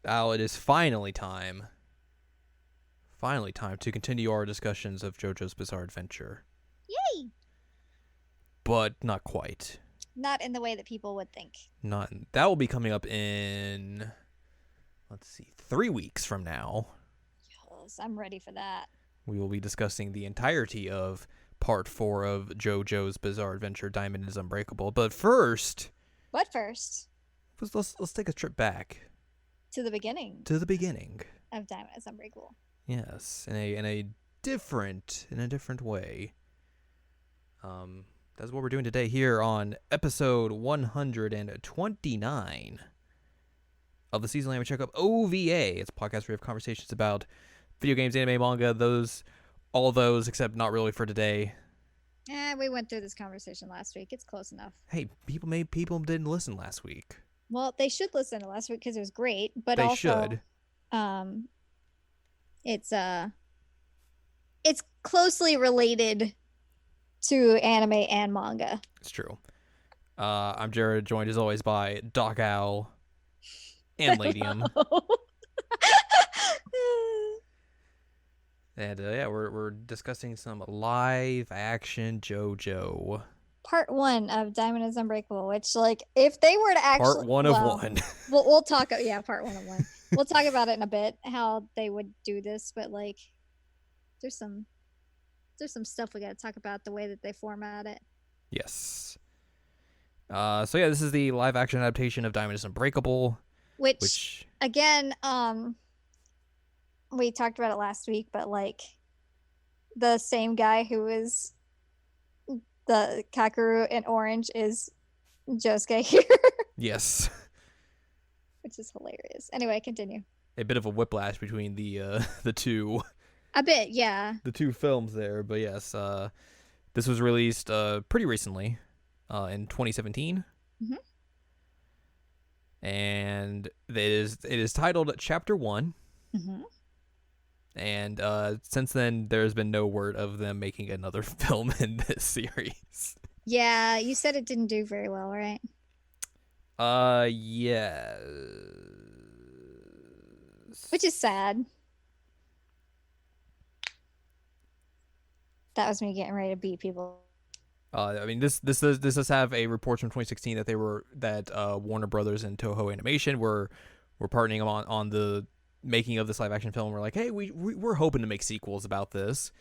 Now it is finally time. Finally time to continue our discussions of JoJo's Bizarre Adventure. Yay! But not quite. Not in the way that people would think. That will be coming up in, 3 weeks from now. Yes, I'm ready for that. We will be discussing the entirety of Part 4 of JoJo's Bizarre Adventure, Diamond Is Unbreakable. But first... But first... Let's take a trip back. To the beginning. To the beginning. Of Diamond Is Unbreakable. Yes, in a different way. That's what we're doing today here on episode 129 of the Season Anime Checkup OVA. It's a podcast where we have conversations about video games, anime, manga, all those, except not really for today. We went through this conversation last week. It's close enough. Hey, people didn't listen last week. Well, they should listen to last week because it was great, but they also should. It's closely related to anime and manga. It's true. I'm Jared, joined as always by Doc Owl, Anne Ladyem. And we're discussing some live action JoJo. Part 1 of Diamond Is Unbreakable, which, like, if they were to actually... Part 1 of 1. We'll talk... Yeah, part 1 of 1. We'll talk about it in a bit, how they would do this, but, like, there's some stuff we gotta talk about, the way that they format it. Yes. This is the live action adaptation of Diamond Is Unbreakable. Which again, we talked about it last week, but, like, the same guy who was the Kakeru in orange is Josuke here. Yes. Which is hilarious. Anyway, continue. A bit of a whiplash between the two. A bit, yeah. The two films there, but yes, this was released pretty recently, in 2017. Mm-hmm. And it is titled Chapter 1. Mm-hmm. And since then, there's been no word of them making another film in this series. Yeah, you said it didn't do very well, right? Yes. Which is sad. That was me getting ready to beat people. I mean, this does have a report from 2016 that Warner Brothers and Toho Animation were partnering on the making of this live action film. We're like, hey, we're hoping to make sequels about this.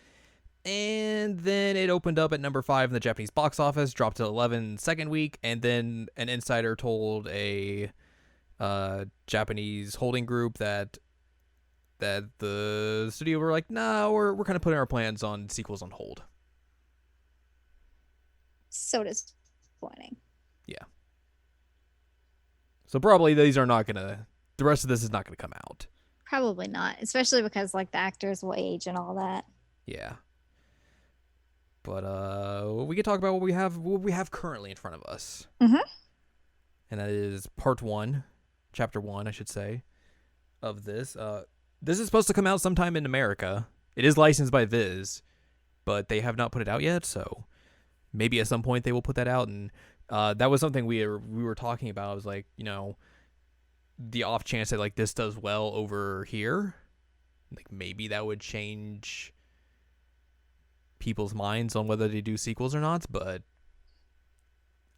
And then it opened up at number 5 in the Japanese box office, dropped to 11 second week, and then an insider told a Japanese holding group that the studio were like, nah, we're kind of putting our plans on sequels on hold. So disappointing. Yeah. So probably these are not gonna. The rest of this is not gonna come out. Probably not, especially because, like, the actors will age and all that. Yeah. But we can talk about what we have currently in front of us. Mm-hmm. And that is part 1, chapter 1, I should say, of this. This is supposed to come out sometime in America. It is licensed by Viz, but they have not put it out yet, so maybe at some point they will put that out. And that was something we were talking about. I was like, the off chance that, like, this does well over here, like, maybe that would change people's minds on whether they do sequels or not. But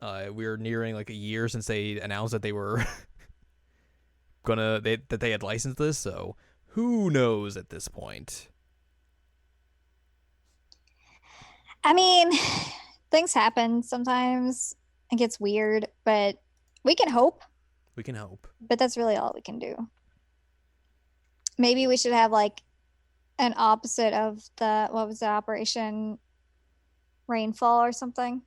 we're nearing, like, a year since they announced that they were that they had licensed this, so who knows at this point. I mean, things happen sometimes. It gets weird, but we can hope. We can hope. But that's really all we can do. Maybe we should have, like, an opposite of what was the Operation Rainfall or something?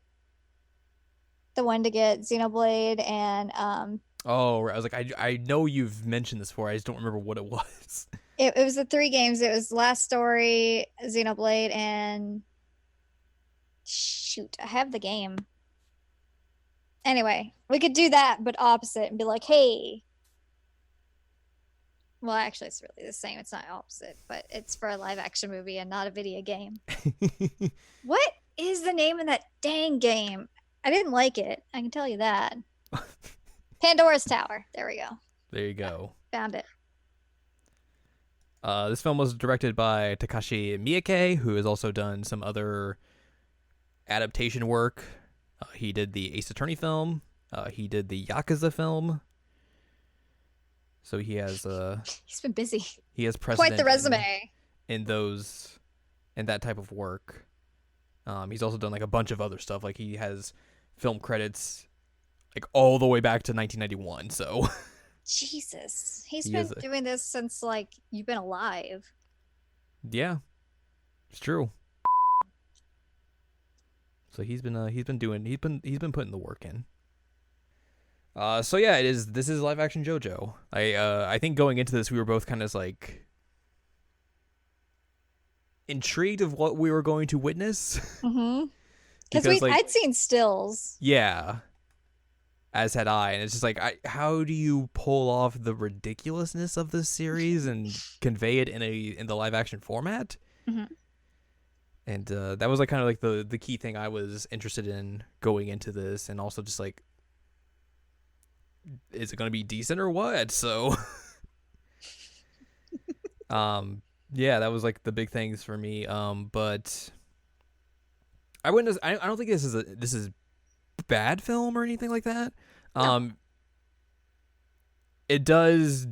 The one to get Xenoblade and... Oh, I was like, I know you've mentioned this before. I just don't remember what it was. It was the 3 games. It was Last Story, Xenoblade, and... Shoot, I have the game. Anyway, we could do that, but opposite, and be like, hey. Well, actually, it's really the same. It's not opposite, but it's for a live action movie and not a video game. What is the name of that dang game? I didn't like it. I can tell you that. Pandora's Tower. There we go. There you go. Found it. This film was directed by Takashi Miike, who has also done some other adaptation work. He did the Ace Attorney film. He did the Yakuza film. So he has He's been busy. he has Quite the precedent resume. in those in that type of work. He's also done like a bunch of other stuff. Like he has film credits like all the way back to 1991. So Jesus. He's he been is doing this since like you've been alive. yeah, it's true. So he's been putting the work in. So yeah, this is live action JoJo. I think going into this we were both kind of like intrigued of what we were going to witness. Mm-hmm. Because like I'd seen stills. yeah, as had I, and it's just like how do you pull off the ridiculousness of this series and convey it in the live action format? Mm-hmm. And that was like kind of like the key thing I was interested in going into this, and also just like, is it going to be decent or what? So, yeah, that was like the big things for me. But I wouldn't. I don't think this is bad film or anything like that. No. It does,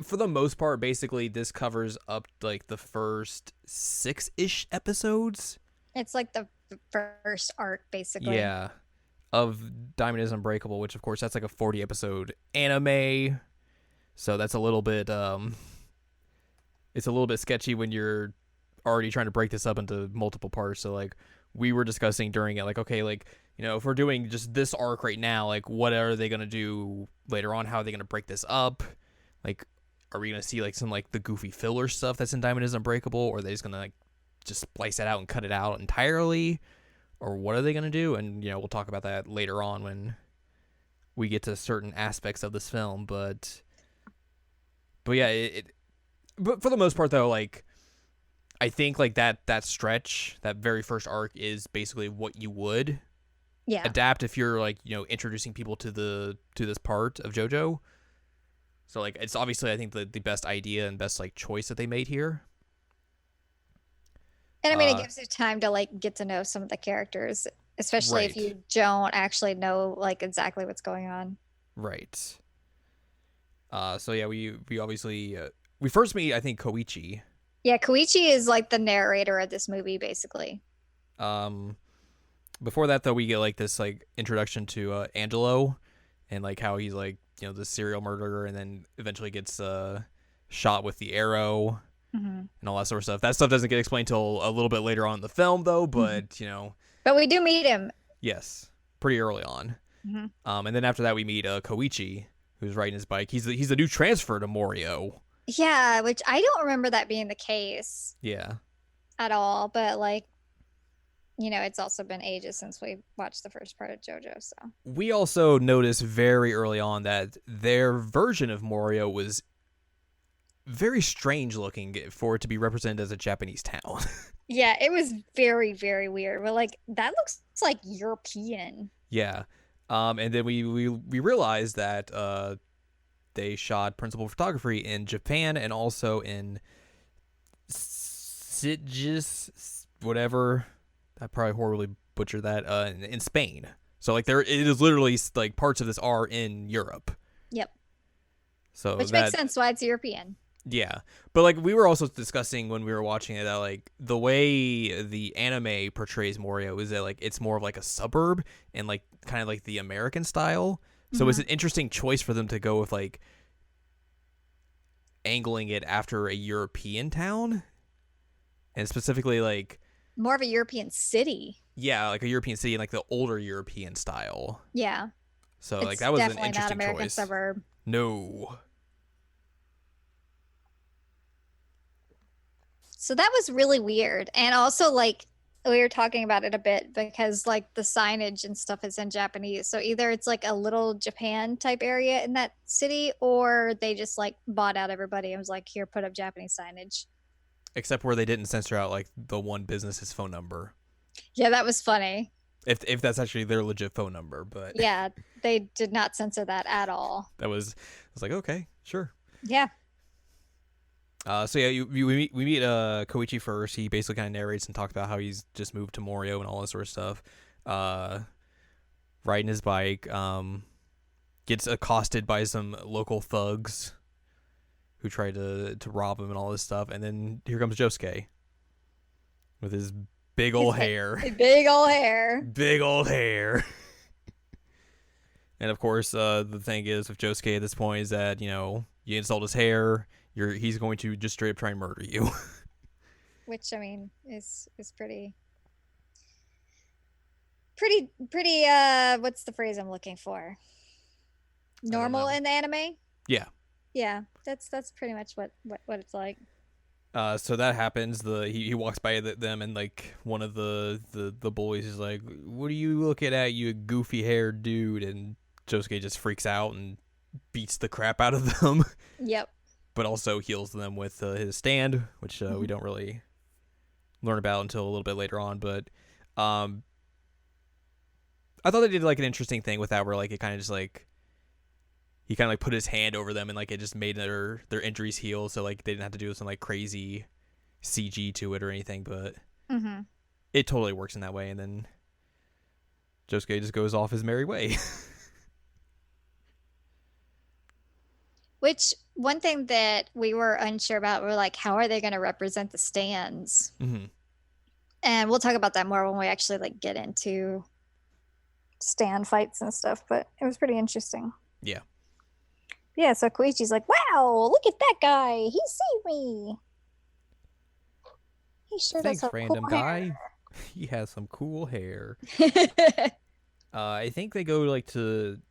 for the most part, basically this covers up like the first 6-ish episodes. It's like the first arc, basically. Yeah, of Diamond Is Unbreakable, which of course that's like a 40 episode anime. So that's a little bit it's a little bit sketchy when you're already trying to break this up into multiple parts. So like we were discussing during it, like, okay, like, you know, if we're doing just this arc right now, like what are they gonna do later on? How are they gonna break this up? Like, are we gonna see like some like the goofy filler stuff that's in Diamond Is Unbreakable, or are they just gonna like just splice it out and cut it out entirely? Or what are they gonna do? And you know, we'll talk about that later on when we get to certain aspects of this film. But yeah, but for the most part though, like I think like that stretch, that very first arc is basically what you would adapt if you're like, you know, introducing people to this part of JoJo. So like it's obviously I think the best idea and best like choice that they made here. And I mean, it gives you time to like get to know some of the characters, especially if you don't actually know like exactly what's going on. Right. So yeah, we obviously we first meet I think Koichi. Yeah, Koichi is like the narrator of this movie, basically. Before that though, we get like this like introduction to Angelo, and like how he's like, you know, the serial murderer, and then eventually gets shot with the arrow. Mm-hmm. And all that sort of stuff. That stuff doesn't get explained till a little bit later on in the film, though. But you know, but we do meet him. Yes, pretty early on. Mm-hmm. And then after that, we meet Koichi, who's riding his bike. He's the new transfer to Morio. Yeah, which I don't remember that being the case. Yeah. At all, but like, you know, it's also been ages since we watched the first part of JoJo. So we also noticed very early on that their version of Morio was very strange looking for it to be represented as a Japanese town. Yeah, it was very, very weird. But like that looks like European. Yeah. And then we realized that they shot principal photography in Japan and also in Sitges, whatever. I probably horribly butchered that. In Spain. So like it is literally like parts of this are in Europe. Yep. So which makes sense why it's European. Yeah, but like we were also discussing when we were watching it that like the way the anime portrays Morio is that like it's more of like a suburb and like kind of like the American style. So it's an interesting choice for them to go with like angling it after a European town, and specifically like more of a European city. Yeah, like a European city in like the older European style. Yeah. So it's like that was an interesting not American choice. Suburb. No. So that was really weird. And also like we were talking about it a bit because like the signage and stuff is in Japanese. So either it's like a little Japan type area in that city, or they just like bought out everybody and was like, here, put up Japanese signage. Except where they didn't censor out like the one business's phone number. Yeah, that was funny. If that's actually their legit phone number, but yeah, they did not censor that at all. I was like, okay, sure. Yeah. So yeah, we meet Koichi first. He basically kind of narrates and talks about how he's just moved to Morio and all this sort of stuff. Uh, Riding his bike, gets accosted by some local thugs who try to rob him and all this stuff. And then here comes Josuke with his big old hair, big old hair, big old hair. And of course, the thing is with Josuke at this point is that you insult his hair, he's going to just straight up try and murder you. which I mean is pretty what's the phrase I'm looking for? Normal in the anime? Yeah. Yeah, that's pretty much what it's like. So that happens. He walks by them, and like one of the bullies is like, "What are you looking at, you goofy haired dude?" And Josuke just freaks out and beats the crap out of them. Yep. But also heals them with his stand, which we don't really learn about until a little bit later on. But I thought they did like an interesting thing with that, where like it kind of just like he kind of like put his hand over them, and like it just made their injuries heal, so like they didn't have to do some like crazy CG to it or anything. But it totally works in that way. And then Josuke just goes off his merry way. Which one thing that we were unsure about, we're like, how are they going to represent the stands? Mm-hmm. And we'll talk about that more when we actually like get into stand fights and stuff. But it was pretty interesting. Yeah. Yeah. So Koichi's like, "Wow, look at that guy! He saved me. He sure Thanks, does have random cool guy. hair." He has some cool hair. I think they go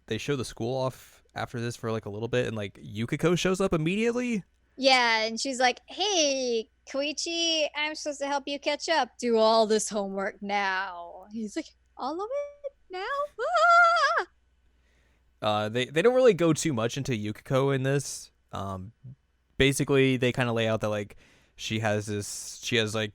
they show the school off after this for like a little bit, and like Yukiko shows up immediately. Yeah, and she's like, "Hey, Koichi, I'm supposed to help you catch up. Do all this homework now." He's like, "All of it now?" They don't really go too much into Yukiko in this. Basically they kind of lay out that like she has like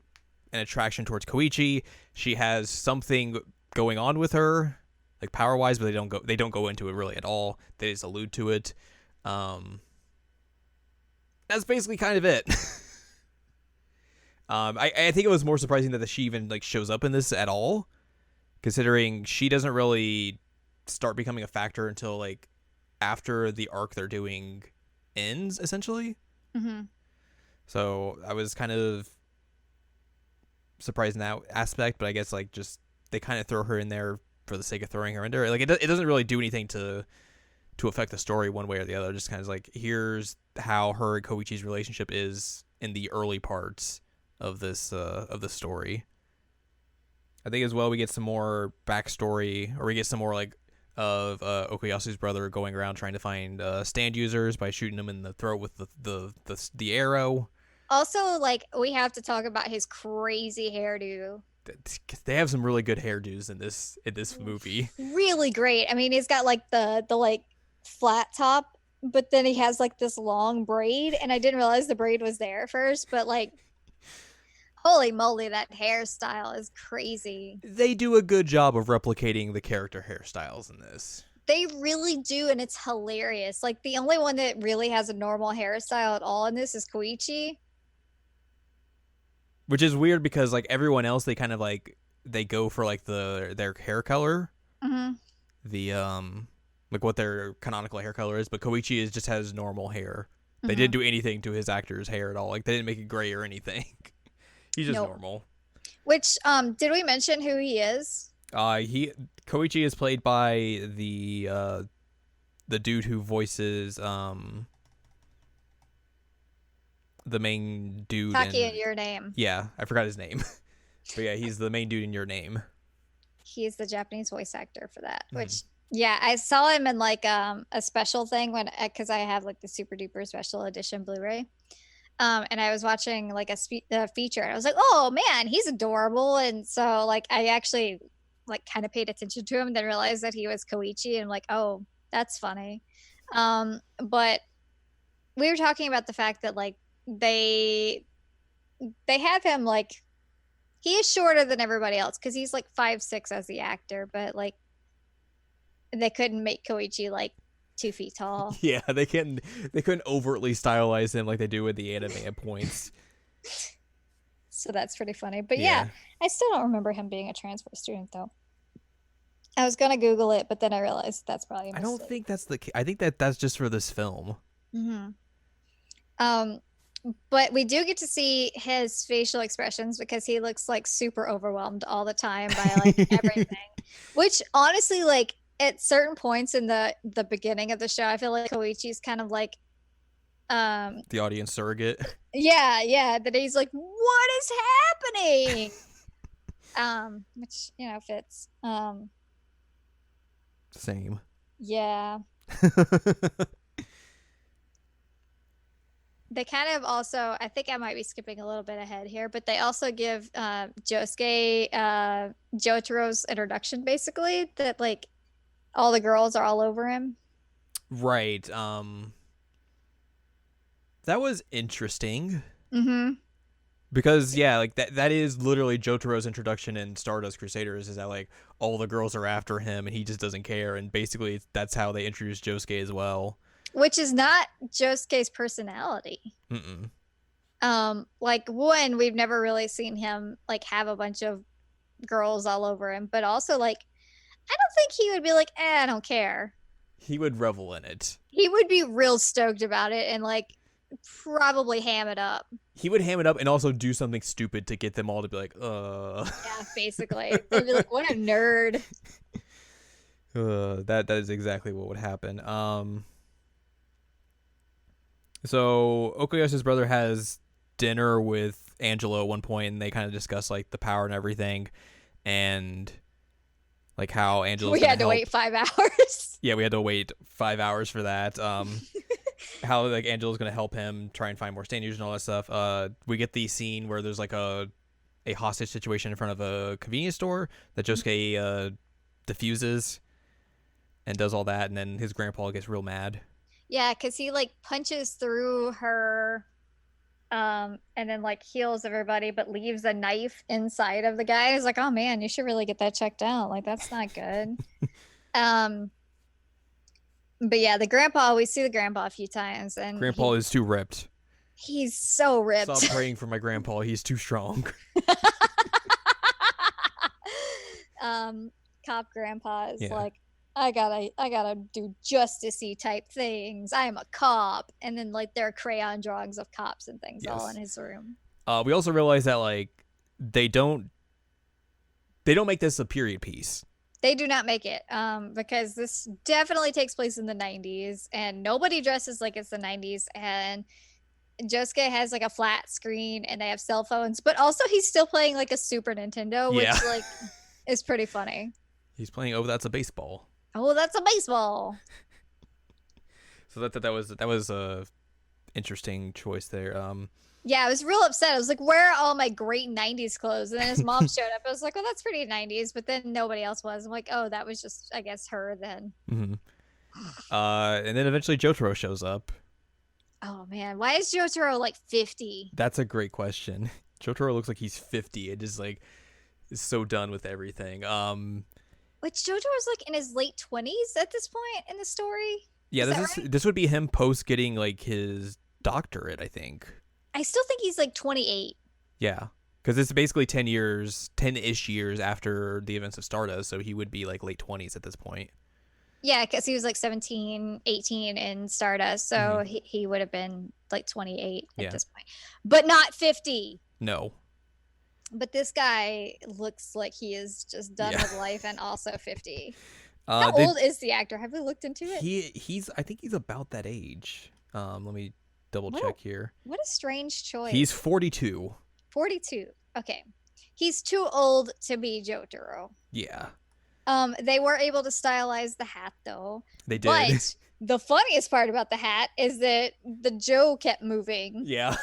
an attraction towards Koichi. She has something going on with her, like power wise, but they don't go into it really at all. They just allude to it. That's basically kind of it. I think it was more surprising that she even like shows up in this at all, considering she doesn't really start becoming a factor until like after the arc they're doing ends, essentially. So I was kind of surprised in that aspect, but I guess like just they kind of throw her in there for the sake of throwing her in there. Like it doesn't really do anything to affect the story one way or the other. Just kind of like, here's how her and Koichi's relationship is in the early parts of this story. I think as well we get some more backstory, or we get some more like of Okuyasu's brother going around trying to find stand users by shooting them in the throat with the arrow. Also, like, we have to talk about his crazy hairdo. They have some really good hairdos in this movie. Really great. I mean, he's got like the like flat top, but then he has like this long braid, and I didn't realize the braid was there first, but like, holy moly, that hairstyle is crazy. They do a good job of replicating the character hairstyles in this. They really do, and it's hilarious. Like, the only one that really has a normal hairstyle at all in this is Koichi. Which is weird because like everyone else, they kind of like they go for like their hair color, the like what their canonical hair color is, but Koichi just has normal hair. They didn't do anything to his actor's hair at all. Like they didn't make it gray or anything. He's just normal. Which did we mention who he is? Koichi is played by the dude who voices the main dude in Your Name. Yeah, I forgot his name. But yeah, he's the main dude in Your Name. He's the Japanese voice actor for that. Which, yeah, I saw him in like a special thing because I have like the super duper special edition Blu-ray. And I was watching like a feature, and I was like, "Oh man, he's adorable!" And so like I actually like kind of paid attention to him, and then realized that he was Koichi, and I'm like, "Oh, that's funny." But we were talking about the fact that like they have him like he is shorter than everybody else because he's like 5'6" as the actor, but like they couldn't make Koichi like 2 feet tall. Yeah, they couldn't overtly stylize him like they do with the anime at points. So that's pretty funny. But yeah, Yeah. I still don't remember him being a transfer student though. I was gonna Google it, but then I realized that's probably a I don't mistake. think that's the case. I think that's just for this film. Mm-hmm. Um, but we do get to see his facial expressions because he looks like super overwhelmed all the time by like everything. Which honestly, like at certain points in the beginning of the show, I feel like Koichi's kind of like The audience surrogate. yeah, that he's like, what is happening? Which, you know, fits. Same. Yeah. They kind of also, I think I might be skipping a little bit ahead here, but they also give Josuke Jotaro's introduction basically, that like all the girls are all over him. Right. That was interesting. Mm-hmm. Because yeah, like that is literally Jotaro's introduction in Stardust Crusaders, is that like all the girls are after him and he just doesn't care, and basically that's how they introduce Josuke as well. Which is not Josuke's personality. Mm-mm. Like one, we've never really seen him like have a bunch of girls all over him, but also like I don't think he would be like, I don't care. He would revel in it. He would be real stoked about it and like probably ham it up. He would ham it up and also do something stupid to get them all to be like, Yeah, basically. They'd be like, what a nerd. That is exactly what would happen. So Okuyashi's brother has dinner with Angelo at one point, and they kind of discuss like the power and everything, and like how Angelo. We had to wait 5 hours. Yeah, we had to wait 5 hours for that. How like Angelo's gonna help him try and find more stand users and all that stuff. We get the scene where there's like a hostage situation in front of a convenience store that Josuke diffuses and does all that, and then his grandpa gets real mad. Yeah, because he like punches through her and then like heals everybody, but leaves a knife inside of the guy. He's like, oh man, you should really get that checked out. Like that's not good. But yeah, the grandpa, we see the grandpa a few times, and Grandpa is too ripped. he's so ripped. Stop praying for my grandpa. He's too strong. Cop grandpa is like, I gotta do justicey type things. I am a cop, and then like there are crayon drawings of cops and things all in his room. We also realize that like they don't make this a period piece. They do not make it, because this definitely takes place in the 90s, and nobody dresses like it's the 90s. And Josuke has like a flat screen, and they have cell phones, but also he's still playing like a Super Nintendo, which like is pretty funny. He's playing. Oh, that's a baseball. Oh, that's a baseball. So that was a interesting choice there. Yeah, I was real upset. I was like, where are all my great 90s clothes? And then his mom showed up. I was like, oh, that's pretty 90s. But then nobody else was. I'm like, oh, that was just, I guess, her then. Mm-hmm. And then eventually Jotaro shows up. Oh, man. Why is Jotaro like 50? That's a great question. Jotaro looks like he's 50. It just like is so done with everything. Which Jotaro's like in his late 20s at this point in the story? Yeah, this would be him post getting like his doctorate, I think. I still think he's like 28. Yeah, because it's basically 10-ish years after the events of Stardust, so he would be like late 20s at this point. Yeah, because he was like 17, 18 in Stardust, so he would have been like 28 at this point. But not 50. No. But this guy looks like he is just done with life and also 50. How old is the actor? Have we looked into it? I think he's about that age. Let me double check here. What a strange choice. He's 42. 42. Okay. He's too old to be Jotaro. Yeah. They were able to stylize the hat though. They did. But the funniest part about the hat is that the Joe kept moving. Yeah.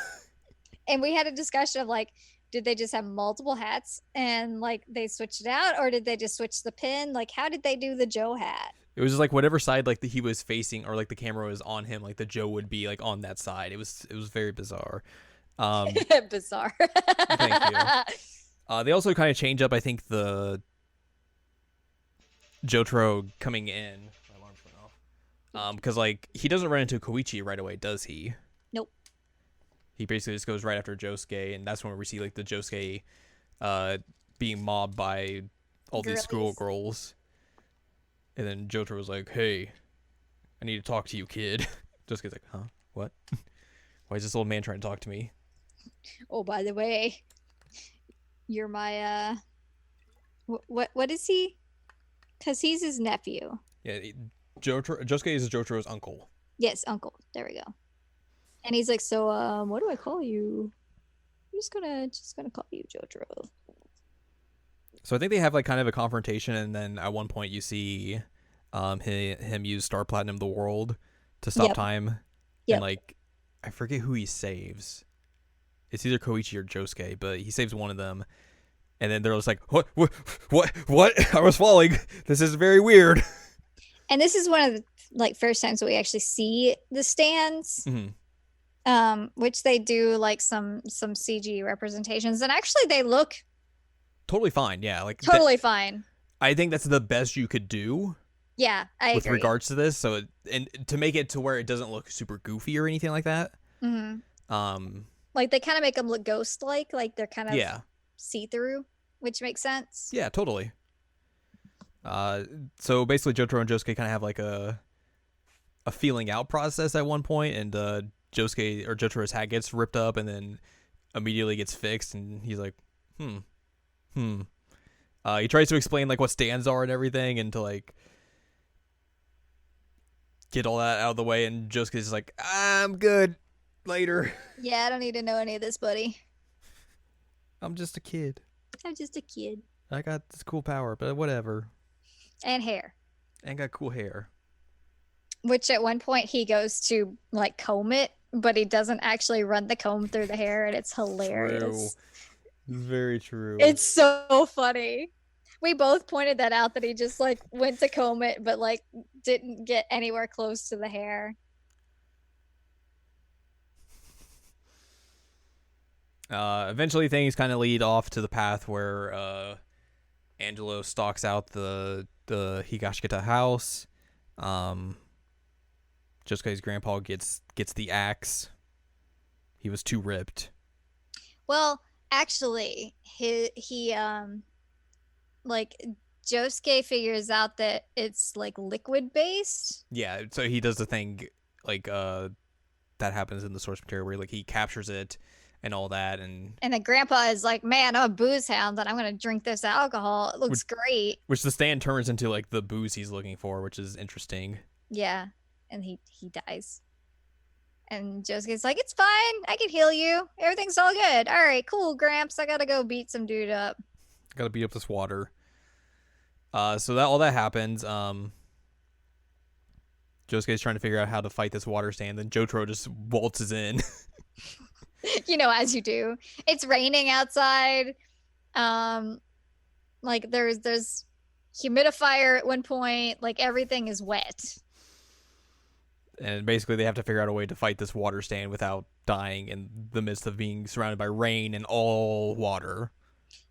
And we had a discussion of like, did they just have multiple hats and like they switched it out, or did they just switch the pin? Like, how did they do the Joe hat? It was just like whatever side like he was facing, or like the camera was on him, like the Joe would be like on that side. It was very bizarre. Bizarre. Thank you. They also kind of change up, I think, the Jotaro coming in. My alarm's going Because like he doesn't run into Koichi right away, does he? Nope. He basically just goes right after Josuke, and that's when we see like the Josuke being mobbed by all these Girlies. schoolgirls. And then Jotaro was like, "Hey, I need to talk to you, kid." Josuke's like, "Huh? What? Why is this old man trying to talk to me?" Oh, by the way, you're my what is he? Because he's his nephew. Yeah, Josuke is Jotaro's uncle. Yes, uncle. There we go. And he's like, so what do I call you? I'm just gonna call you Jotaro. So I think they have like kind of a confrontation, and then at one point you see him use Star Platinum the world to stop time. Yep. And like I forget who he saves. It's either Koichi or Josuke, but he saves one of them. And then they're just like, what? I was falling. This is very weird. And this is one of the like first times that we actually see the stands. Mm-hmm. Which they do like some CG representations, and actually they look Totally fine. Yeah, like totally fine. I think that's the best you could do. Yeah, I with agree. regards to this. So and to make it to where it doesn't look super goofy or anything like that. Mm-hmm. Like they kind of make them look ghost-like, like they're kind of see-through, which makes sense. Yeah, totally. So basically, Jotaro and Josuke kind of have like a feeling out process at one point, and Josuke or Jotaro's hat gets ripped up and then immediately gets fixed, and he's like, he tries to explain like what stands are and everything, and to like get all that out of the way, and Josuke's like, I'm good. Later. Yeah, I don't need to know any of this, buddy. I'm just a kid. I'm just a kid. I got this cool power, but whatever. And hair. And got cool hair. Which at one point he goes to like comb it, but he doesn't actually run the comb through the hair, and it's hilarious. True. Very true. It's so funny. We both pointed that out, that he just like went to comb it, but like didn't get anywhere close to the hair. Eventually things kind of lead off to the path where Angelo stalks out the Higashikata house. Josuke's grandpa gets the axe. He was too ripped. Well, actually, he like Josuke figures out that it's like liquid based. Yeah, so he does the thing like that happens in the source material where like he captures it and all that, and the grandpa is like, man, I'm a booze hound and I'm gonna drink this alcohol. It looks great. Which the stand turns into like the booze he's looking for, which is interesting. Yeah, and he dies. And Josuke's like, it's fine. I can heal you. Everything's all good. All right, cool, Gramps. I gotta go beat some dude up. Gotta beat up this water. So that all that happens. Josuke's trying to figure out how to fight this water stand. Then Jotaro just waltzes in. You know, as you do. It's raining outside. Like there's humidifier at one point. Like everything is wet. And basically they have to figure out a way to fight this water stand without dying in the midst of being surrounded by rain and all water.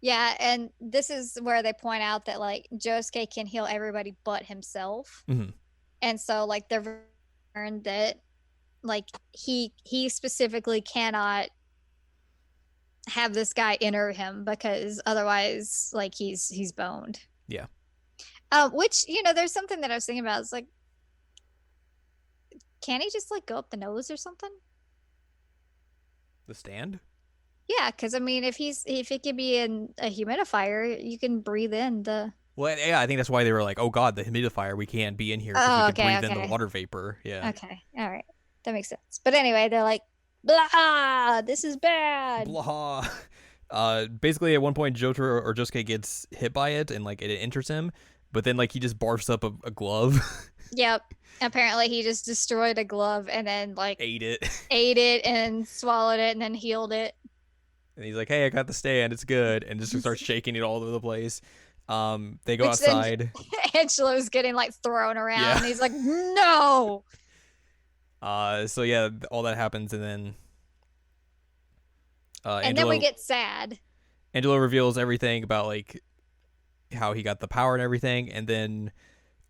Yeah, and this is where they point out that like Josuke can heal everybody but himself. Mm-hmm. And so like they've learned that like he specifically cannot have this guy enter him, because otherwise like he's boned. Yeah. Which, you know, there's something that I was thinking about. It's like, can he just like go up the nose or something? The stand? Yeah, because I mean, if it could be in a humidifier, you can breathe in the. Well, yeah, I think that's why they were like, "Oh God, the humidifier! We can't be in here because we can breathe in the water vapor." Yeah. Okay. All right. That makes sense. But anyway, they're like, blah, this is bad. Blah. Basically, at one point, Jotaro or Josuke gets hit by it, and like it enters him, but then like he just barfs up a glove. Yep. Apparently, he just destroyed a glove and then like ate it and swallowed it and then healed it. And he's like, "Hey, I got the stand. It's good," and just starts shaking it all over the place. They go outside. Angelo's getting like thrown around, and he's like, "No." So yeah, all that happens, and then and then we get sad. Angelo reveals everything about like how he got the power and everything, and then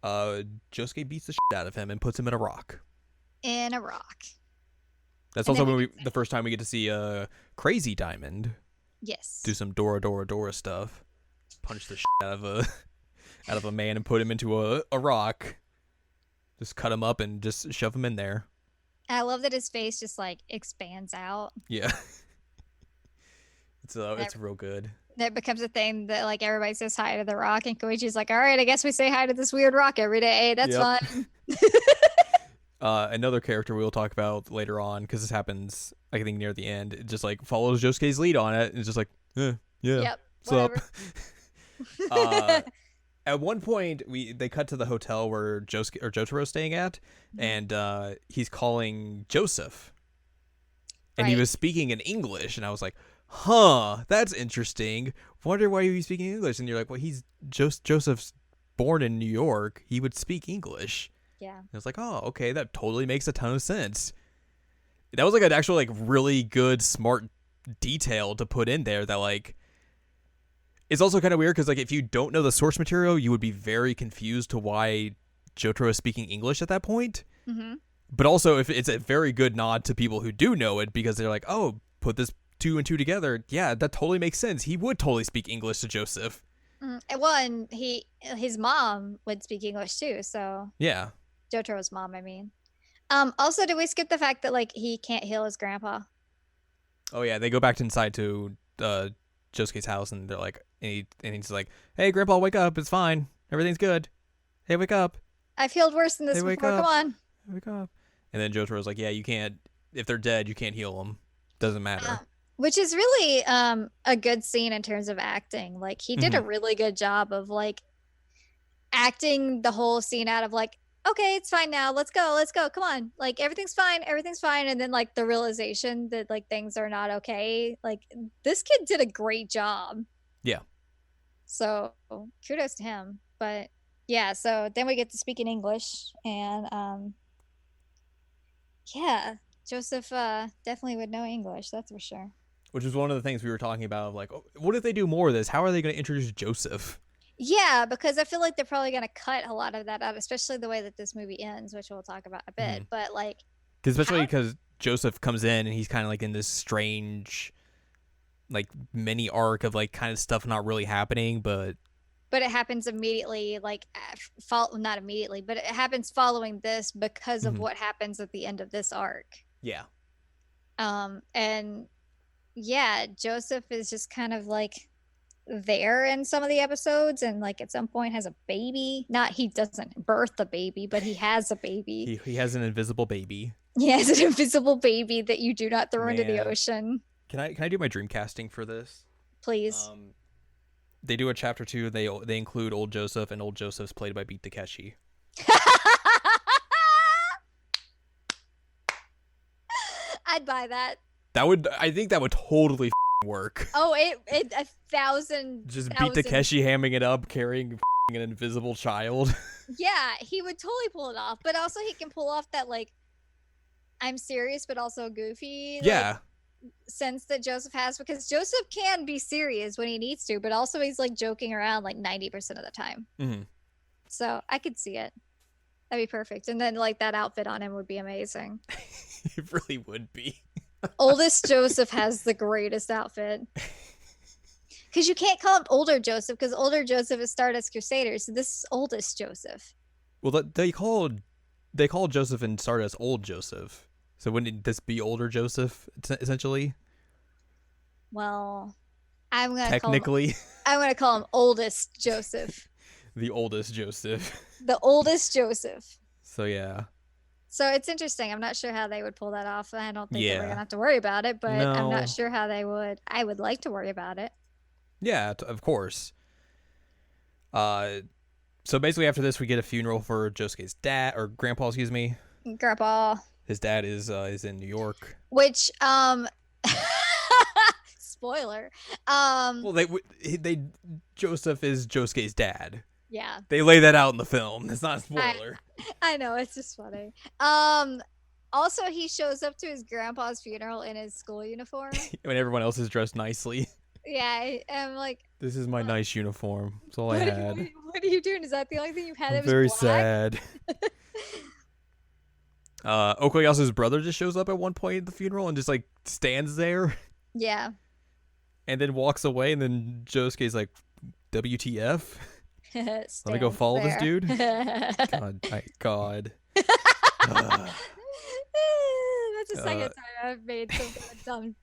Josuke beats the shit out of him and puts him in a rock. In a rock. That's And also then when the first time we get to see Crazy Diamond Yes. do some Dora stuff. Punch the shit out of a man and put him into a rock. Just cut him up and just shove him in there. I love that his face just like expands out. Yeah. It's real good. That becomes a thing that like everybody says hi to the rock, and Koichi's like, all right, I guess we say hi to this weird rock every day. That's fine. Another character we'll talk about later on, because this happens, I think, near the end. It just like follows Josuke's lead on it. And it's just like, yeah. Yep. What's up? At one point, they cut to the hotel where Jotaro's staying at, and he's calling Joseph, and he was speaking in English, and I was like, "Huh, that's interesting. Wonder why he was speaking English." And you're like, "Well, he's Joseph's born in New York. He would speak English." Yeah. And I was like, "Oh, okay, that totally makes a ton of sense." That was like an actual like really good, smart detail to put in there. That like. It's also kind of weird because, like, if you don't know the source material, you would be very confused to why Jotaro is speaking English at that point. Mm-hmm. But also, if it's a very good nod to people who do know it, because they're like, oh, put this 2 and 2 together. Yeah, that totally makes sense. He would totally speak English to Joseph. Well, and his mom would speak English too. So yeah, Jotaro's mom, I mean. Also, did we skip the fact that like he can't heal his grandpa? Oh yeah, they go back inside to Josuke's house, and they're like, and he's like, "Hey, Grandpa, wake up! It's fine. Everything's good. Hey, wake up! I've healed worse than this before. Come on, wake up!" And then Jotaro's like, "Yeah, you can't. If they're dead, you can't heal them. Doesn't matter." Which is really a good scene in terms of acting. Like he did a really good job of like acting the whole scene out of like, okay, it's fine now. Let's go. Come on. Like everything's fine. And then like the realization that like things are not okay. Like this kid did a great job. Yeah. So kudos to him. But yeah, so then we get to speak in English, and yeah, Joseph definitely would know English, that's for sure. Which is one of the things we were talking about, like, oh, what if they do more of this? How are they going to introduce Joseph? Yeah, because I feel like they're probably going to cut a lot of that out, especially the way that this movie ends, which we'll talk about a bit. But like, especially because Joseph comes in and he's kind of like in this strange, like mini arc of like kind of stuff not really happening, but it happens immediately, like not immediately, but it happens following this because of what happens at the end of this arc. Yeah. And yeah, Joseph is just kind of like there in some of the episodes, and like at some point has a baby. Not he doesn't birth the baby, but he has a baby. He has an invisible baby. He has an invisible baby that you do not throw into the ocean. Can I do my dream casting for this? Please. They do a chapter 2. They include old Joseph, and old Joseph's played by Beat Takeshi. I'd buy that. I think that would totally work. Oh, it 1,000. Just Beat Takeshi hamming it up, carrying an invisible child. Yeah, he would totally pull it off. But also he can pull off that like I'm serious but also goofy. Yeah. Sense that Joseph has, because Joseph can be serious when he needs to, but also he's like joking around like 90% of the time. So I could see it. That'd be perfect. And then like that outfit on him would be amazing. It really would be. Oldest Joseph has the greatest outfit. Because you can't call him older Joseph, because older Joseph is Stardust Crusaders. So this is oldest Joseph. Well, they call Joseph in Stardust old Joseph. So wouldn't this be older Joseph, essentially? Well, I'm going to call him oldest Joseph. The oldest Joseph. The oldest Joseph. So, yeah. So it's interesting. I'm not sure how they would pull that off. I don't think that we're going to have to worry about it, but no. I'm not sure how they would. I would like to worry about it. Yeah, of course. So basically after this, we get a funeral for Josuke's dad, or grandpa, excuse me. Grandpa. His dad is in New York. Which, spoiler. Well, Joseph is Josuke's dad. Yeah. They lay that out in the film. It's not a spoiler. I know, it's just funny. Also, he shows up to his grandpa's funeral in his school uniform. When everyone else is dressed nicely. Yeah, I'm like, this is my nice uniform. That's all I had. What are you doing? Is that the only thing you've had I'm that was very black? sad. Okuyasu's brother just shows up at one point at the funeral and just like stands there Yeah. and then walks away, and then Josuke's like, WTF? Let me go Stands follow this there. dude. God. That's the second time I've made some kind of dumb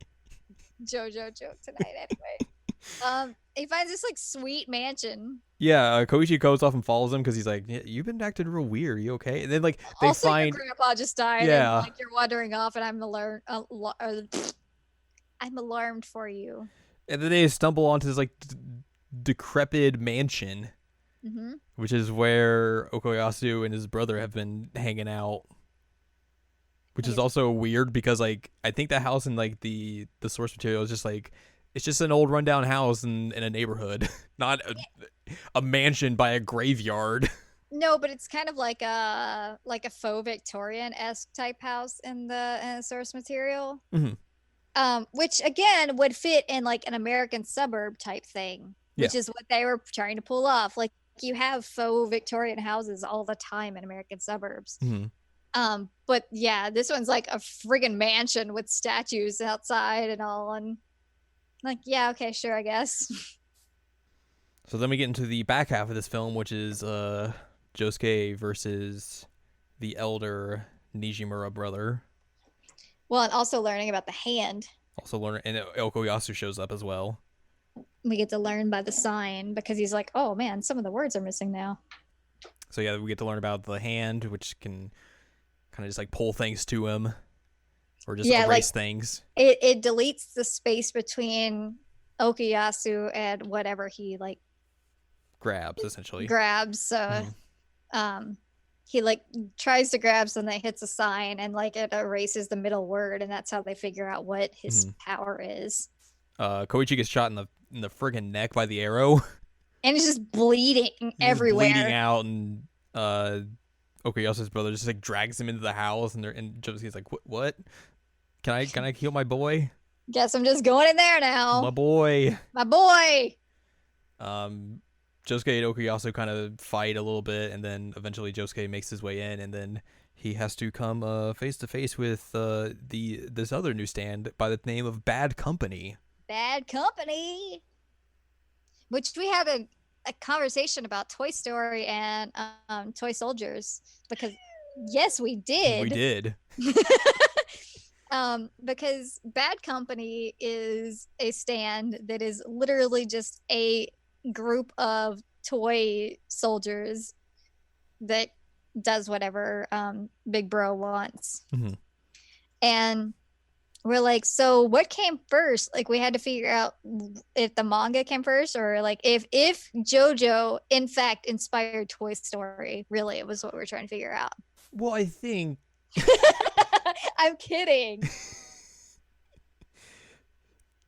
JoJo joke tonight. Anyway, he finds this like sweet mansion. Yeah, Koichi goes off and follows him because he's like, yeah, you've been acting real weird. You okay? And then like they Also, find, your grandpa just died, and yeah, like you're wandering off, and I'm alarmed. I'm alarmed for you. and then they stumble onto this like decrepit mansion, Mm-hmm. which is where Okuyasu and his brother have been hanging out. Which is also weird because like I think the house in like the source material is just like it's just an old rundown house in a neighborhood, not a mansion by a graveyard. No, but it's kind of like a faux Victorian-esque type house in the source material. Mm-hmm. Which again would fit in like an American suburb type thing, which is what they were trying to pull off. Like you have faux Victorian houses all the time in American suburbs. Mm-hmm. But yeah, this one's like a friggin' mansion with statues outside and all, and like, yeah, okay, sure, I guess. So then we get into the back half of this film, which is Josuke versus the elder Nijimura brother. Well, and also learning about the hand. Also learn, and Okuyasu shows up as well. We get to learn by the sign because he's like, oh man, some of the words are missing now. So yeah, we get to learn about the hand, which can kind of just like pull things to him or just erase things. It deletes the space between Okuyasu and whatever he like grabs, essentially. Grabs. So he like tries to grab something that hits a sign and like it erases the middle word, and that's how they figure out what his power is. Koichi gets shot in the friggin' neck by the arrow. And it's just bleeding everywhere. Bleeding out, and Okuyasu's brother just like drags him into the house, and Josuke's like, "What? Can I heal my boy? Guess I'm just going in there now. My boy. My boy." Josuke and Okuyasu kind of fight a little bit, and then eventually Josuke makes his way in, and then he has to come face to face with this other newsstand by the name of Bad Company. Bad Company. Which we had a conversation about Toy Story and Toy Soldiers, because yes, we did. We did. Because Bad Company is a stand that is literally just a group of toy soldiers that does whatever Big Bro wants. Mm-hmm. And we're like, so what came first? Like, we had to figure out if the manga came first, or like if JoJo in fact inspired Toy Story. Really, it was what we were trying to figure out. Well, I think I'm kidding.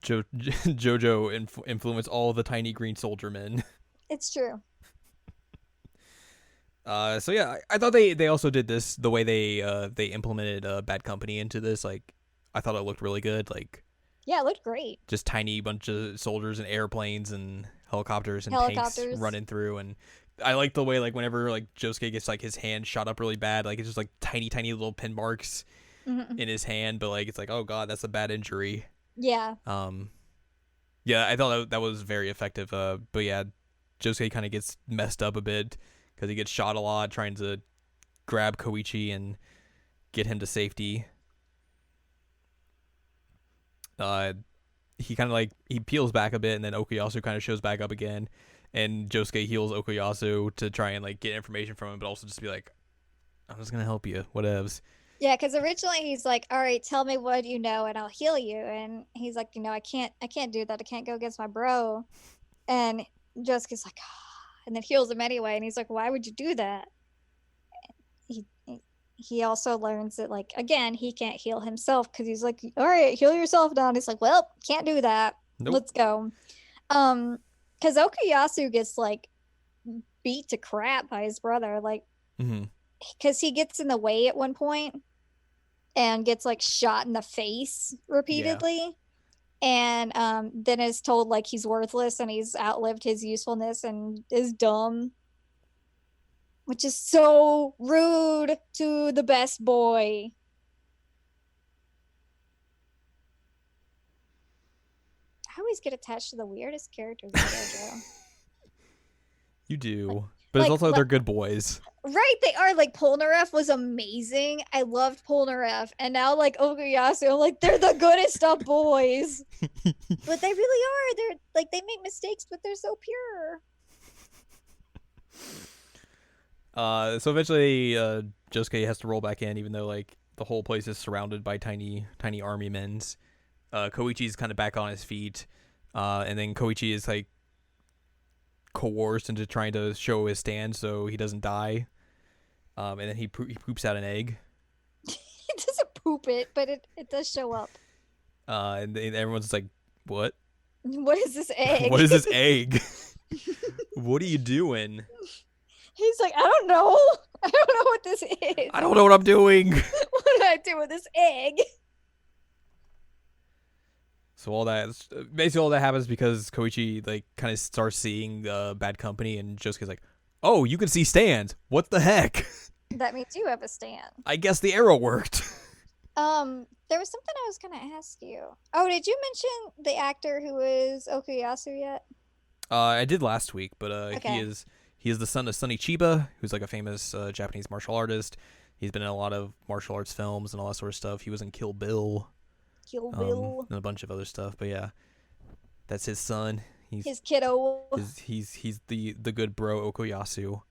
JoJo influenced all the tiny green soldier men. It's true. So yeah, I thought they also did this the way they implemented Bad Company into this. Like, I thought it looked really good. Like, yeah, it looked great. Just tiny bunch of soldiers and airplanes and helicopters and tanks running through. And I like the way, like, whenever like Josuke gets like his hand shot up really bad, like it's just like tiny little pin marks in his hand, but like it's like, oh god, that's a bad injury. Yeah. Yeah, I thought that was very effective. But yeah, Josuke kind of gets messed up a bit because he gets shot a lot trying to grab Koichi and get him to safety. He kind of like he peels back a bit, and then Okuyasu kind of shows back up again, and Josuke heals Okuyasu to try and like get information from him, but also just be like, I'm just gonna help you, whatevs. Yeah, because originally he's like, all right, tell me what you know and I'll heal you. And he's like, I can't do that. I can't go against my bro. And Josuke's like, and then heals him anyway. And he's like, why would you do that? He also learns that, like, again, he can't heal himself because he's like, all right, heal yourself now. And he's like, well, can't do that. Nope. Let's go. Because Okuyasu gets like beat to crap by his brother, like, because he gets in the way at one point and gets like shot in the face repeatedly. Yeah. And then is told like he's worthless and he's outlived his usefulness and is dumb. which is so rude to the best boy. I always get attached to the weirdest characters in JoJo. You do. But it's also they're good boys. Right, they are. Like, Polnareff was amazing. I loved Polnareff. And now, like, Okuyasu, I'm like, they're the goodest of boys. But they really are. They're like, they make mistakes, but they're so pure. So eventually, Josuke has to roll back in, even though like the whole place is surrounded by tiny army men. Koichi's kind of back on his feet, and then Koichi is like coerced into trying to show his stand so he doesn't die. And then he poops out an egg. He doesn't poop it, but it does show up. And everyone's like, "What? What is this egg? What is this egg? What are you doing?" He's like, I don't know. I don't know what this is. I don't know what I'm doing. What did I do with this egg? So all that happens because Koichi like kind of starts seeing bad company, and Josuke's like, "Oh, you can see stands. What the heck?" That means you have a stand. I guess the arrow worked. There was something I was gonna ask you. Oh, did you mention the actor who is Okuyasu yet? I did last week, but Okay. he is the son of Sonny Chiba, who's like a famous Japanese martial artist. He's been in a lot of martial arts films and all that sort of stuff. He was in Kill Bill. Kill Bill. And a bunch of other stuff. But yeah, that's his son. He's His kiddo. he's the good bro Okuyasu.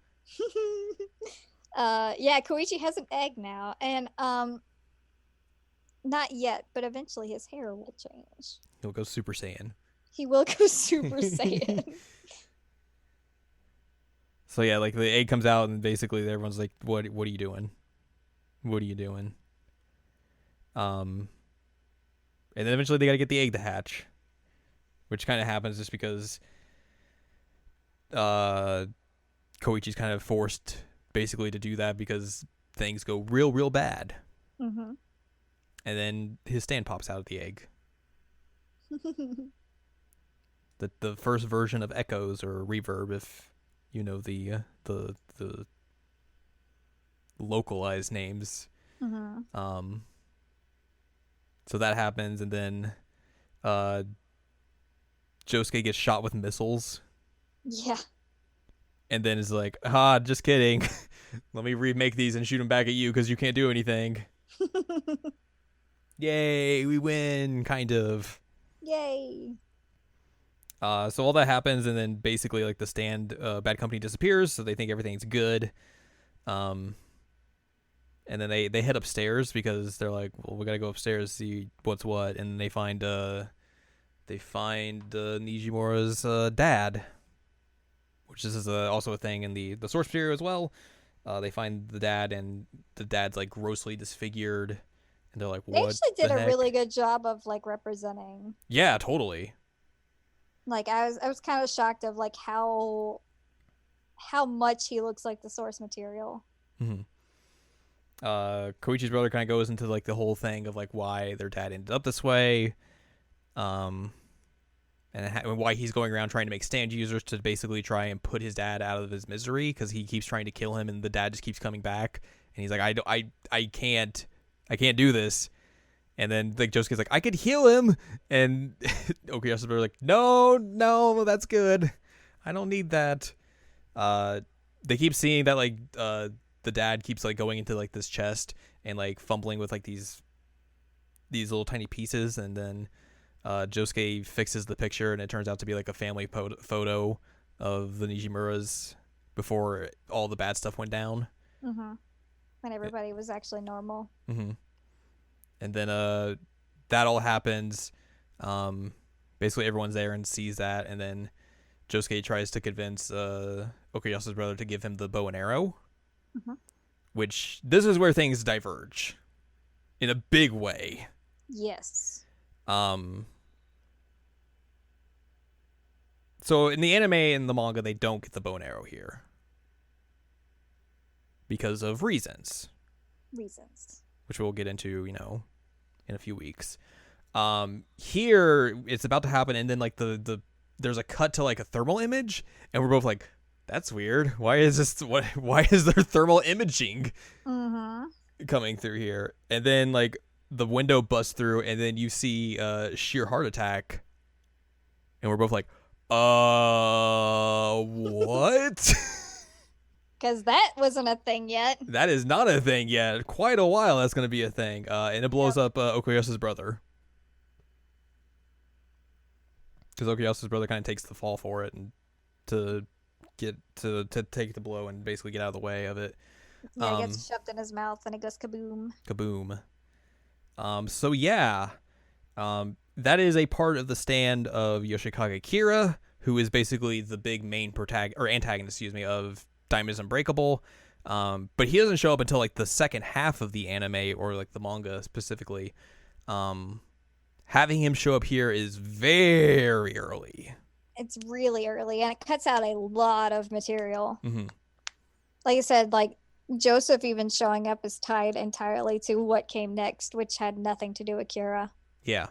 Yeah, Koichi has an egg now, and not yet, but eventually his hair will change. He'll go Super Saiyan. He will go Super Saiyan. So yeah, like the egg comes out, and basically everyone's like, "What are you doing? What are you doing?" And then eventually they gotta get the egg to hatch, which kind of happens just because Koichi's kind of forced basically to do that because things go real bad. Mm-hmm. And then his stand pops out of the egg. The first version of Echoes or Reverb, if you know the localized names. Mm-hmm. So that happens, and then Josuke gets shot with missiles. Yeah. And then is like, just kidding. Let me remake these and shoot them back at you because you can't do anything. Yay, we win, kind of. Yay. So all that happens, and then basically like the stand, Bad Company disappears, so they think everything's good. And then they head upstairs because they're like, well, we gotta go upstairs see what's what, and they find Nijimura's dad, which this is also a thing in the source material as well. They find the dad, and the dad's like grossly disfigured, and they're like, what? They actually did the a heck? really good job of like representing. Yeah, totally. Like I was kind of shocked of like how much he looks like the source material. Mm-hmm. Koichi's brother kind of goes into like the whole thing of like why their dad ended up this way, and why he's going around trying to make stand users to basically try and put his dad out of his misery because he keeps trying to kill him, and the dad just keeps coming back, and he's like, I can't do this. And then like Josuke's like, I could heal him, and Okuyasu's brother like, no, that's good. I don't need that. They keep seeing that like the dad keeps like going into like this chest and like fumbling with like these little tiny pieces, and then Josuke fixes the picture, and it turns out to be like a family photo of the Nijimuras before all the bad stuff went down. Mm-hmm. When everybody was actually normal. Mm-hmm. And then that all happens. Basically everyone's there and sees that, and then Josuke tries to convince Okuyasu's brother to give him the bow and arrow. Mm-hmm. Which this is where things diverge in a big way. Yes. So in the anime and the manga, they don't get the bow and arrow here because of reasons, which we'll get into, in a few weeks. Here it's about to happen, and then like the there's a cut to like a thermal image, and we're both like, That's weird. Why is this? Why is there thermal imaging Mm-hmm. coming through here? And then like the window busts through, and then you see sheer heart attack, and we're both like, what? Because that wasn't a thing yet. That is not a thing yet. Quite a while that's going to be a thing. And it blows up Okuyasu's brother. Because Okuyasu's brother kind of takes the fall for it and to get to take the blow and basically get out of the way of it. Yeah, it gets shoved in his mouth and it goes kaboom. Kaboom. So yeah, that is a part of the stand of Yoshikage Kira, who is basically the big main antagonist, of Diamond Is Unbreakable. But he doesn't show up until like the second half of the anime or like the manga specifically. Having him show up here is very early. It's really early, and it cuts out a lot of material. Mm-hmm. Like I said, like Joseph even showing up is tied entirely to what came next, which had nothing to do with Kira. Yeah.